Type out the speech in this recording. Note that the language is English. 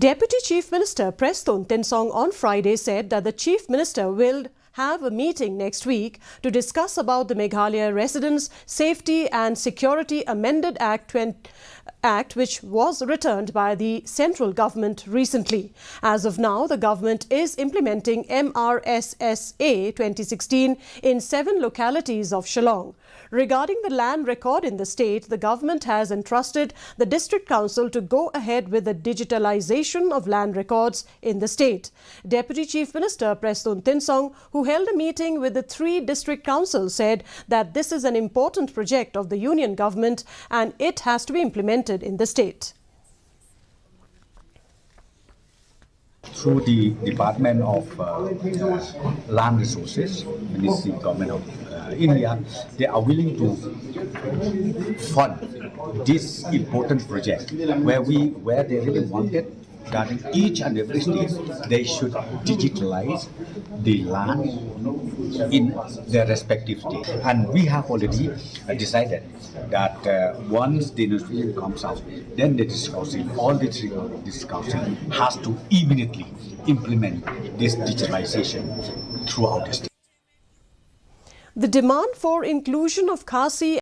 Deputy Chief Minister Mrssa Tensong on Friday said that the Chief Minister will have a meeting next week to discuss about the Meghalaya Residents Safety and Security Amended Act which was returned by the central government recently. As of now, the government is implementing Mrssa 2016 in 7 localities of Shillong. Regarding the land record in the state, the government has entrusted the District Council to go ahead with the digitalization of land records in the state. Deputy Chief Minister Mrssa Tensong, who held a meeting with the 3 district councils, said that this is an important project of the union government and it has to be implemented in the state. Through the Department of Land Resources, Ministry Government of India, they are willing to fund this important project where they really wanted that in each and every state they should digitalize the land in their respective states. And we have already decided that once the notification comes out, then the district council, all the district council has to immediately implement this digitalization throughout the state. The demand for inclusion of Khasi